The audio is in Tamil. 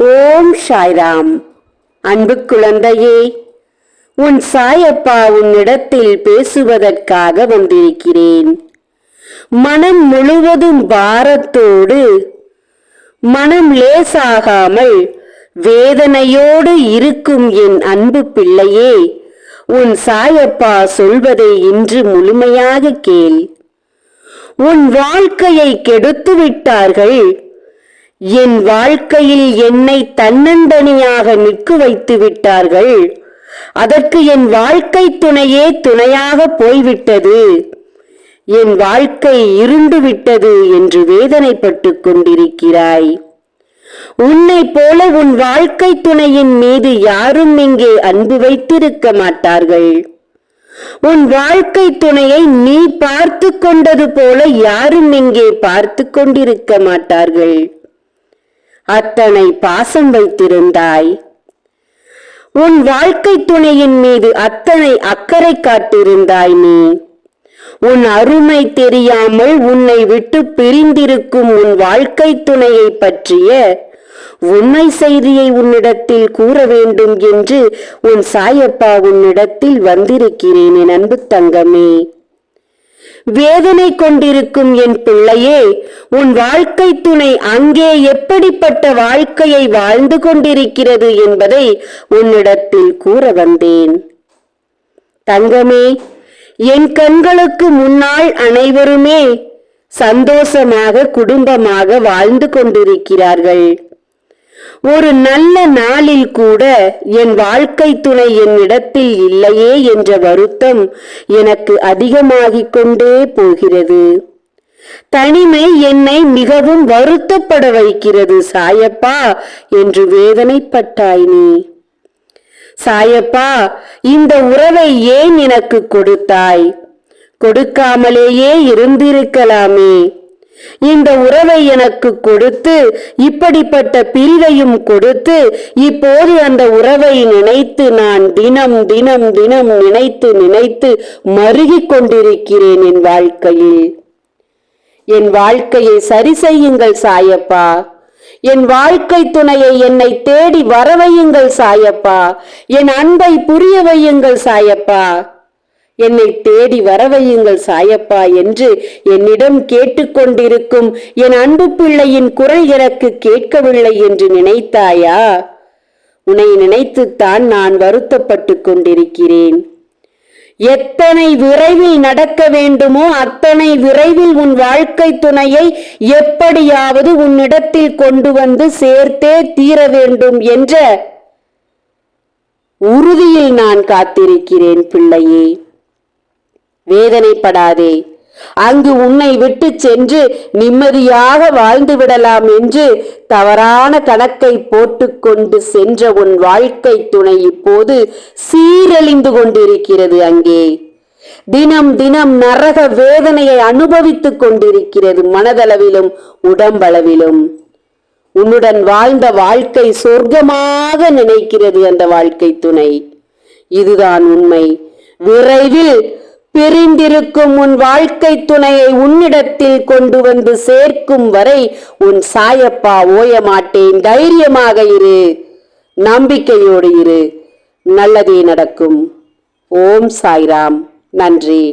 ஓம் சாய்ராம். அன்பு குழந்தையே, உன் சாயப்பா உன்னிடத்தில் பேசுவதற்காக வந்திருக்கிறேன். மனம் முழுவதும் பாரத்தோடு, மனம் லேசாகாமல் வேதனையோடு இருக்கும் என் அன்பு பிள்ளையே, உன் சாயப்பா சொல்வதை இன்று முழுமையாக கேள். உன் வாழ்க்கையை கெடுத்து விட்டார்கள். என் வாழ்க்கையில் என்னை தன்னந்தனியாக நிற்க வைத்து விட்டார்கள். அதற்கு என் வாழ்க்கை துணையே துணையாக போய்விட்டது. என் வாழ்க்கை இருண்டு விட்டது என்று வேதனைப்பட்டு கொண்டிருக்கிறாய். உன்னை போல உன் வாழ்க்கை துணையின் மீது யாரும் இங்கே அன்பு வைத்திருக்க மாட்டார்கள். உன் வாழ்க்கை துணையை நீ பார்த்து கொண்டது போல யாரும் இங்கே பார்த்து கொண்டிருக்க மாட்டார்கள். அத்தனை பாசம் வைத்திருந்தாய். உன் வாழ்க்கை துணையின் மீது அத்தனை அக்கறை காட்டிருந்தாய். நீ உன் அருமை தெரியாமல் உன்னை விட்டு பிரிந்திருக்கும் உன் வாழ்க்கை துணையை பற்றிய உண்மை செய்தியை உன்னிடத்தில் கூற வேண்டும் என்று உன் சாயப்பா உன்னிடத்தில் வந்திருக்கிறேன். என் அன்பு தங்கமே, வேதனை கொண்டிருக்கும் என் பிள்ளையே, உன் வாழ்க்கை துணை அங்கே எப்படிப்பட்ட வாழ்க்கையை வாழ்ந்து கொண்டிருக்கிறது என்பதை உன்னிடத்தில் கூற வந்தேன். தங்கமே, என் கண்களுக்கு முன்னால் அனைவருமே சந்தோஷமாக குடும்பமாக வாழ்ந்து கொண்டிருக்கிறார்கள். ஒரு நல்ல நாளில் கூட என் வாழ்க்கை துணை என்னிடத்தில் இல்லையே என்ற வருத்தம் எனக்கு அதிகமாகிக் கொண்டே போகிறது. தனிமை என்னை மிகவும் வருத்தப்பட வைக்கிறது சாயப்பா என்று வேதனைப்பட்டாய் நீ. சாயப்பா, இந்த உறவை ஏன் எனக்கு கொடுத்தாய்? கொடுக்காமலேயே இருந்திருக்கலாமே. இந்த உறவை எனக்கு கொடுத்து இப்படிப்பட்ட பிரிவையும் கொடுத்து இப்போது அந்த உறவை நினைத்து நான் தினம் தினம் தினம் நினைத்து நினைத்து மருகிக் கொண்டிருக்கிறேன். என் வாழ்க்கையில் என் வாழ்க்கையை சரி செய்யுங்கள் சாயப்பா. என் வாழ்க்கை துணையை என்னை தேடி வரவையுங்கள் சாயப்பா. என் அன்பை புரிய வையுங்கள் சாயப்பா. என்னை தேடி வரவையுங்கள் சாயப்பா என்று என்னிடம் கேட்டுக்கொண்டிருக்கும் என் அன்பு பிள்ளையின் குரல் எனக்கு கேட்கவில்லை என்று நினைத்தாயா? உன்னை நினைத்துத்தான் நான் வருத்தப்பட்டு கொண்டிருக்கிறேன். எத்தனை விரைவில் நடக்க வேண்டுமோ அத்தனை விரைவில் உன் வாழ்க்கை துணையை எப்படியாவது உன்னிடத்தில் கொண்டு வந்து சேர்த்தே தீர வேண்டும் என்ற உறுதியில் நான் காத்திருக்கிறேன் பிள்ளையே. வேதனைப்படாதே. அங்கு உன்னை விட்டு சென்று நிம்மதியாக வாழ்ந்து விடலாம் என்று தவறான கணக்கை போட்டுக்கொண்டு சென்ற உன் வாழ்க்கை துணை இப்போது சீரழிந்து கொண்டிருக்கிறது. அங்கே தினம் தினம் நரக வேதனையை அனுபவித்துக் கொண்டிருக்கிறது. மனதளவிலும் உடம்பளவிலும் உன்னுடன் வாழ்ந்த வாழ்க்கை சொர்க்கமாக நினைக்கிறது அந்த வாழ்க்கை துணை. இதுதான் உண்மை. விரைவில் பிரிந்திருக்கும் உன் வாழ்க்கை துணையை உன்னிடத்தில் கொண்டு வந்து சேர்க்கும் வரை உன் சாயப்பா ஓயமாட்டேன். தைரியமாக இரு, நம்பிக்கையோடு இரு, நல்லதே நடக்கும். ஓம் சாய்ராம். நன்றி.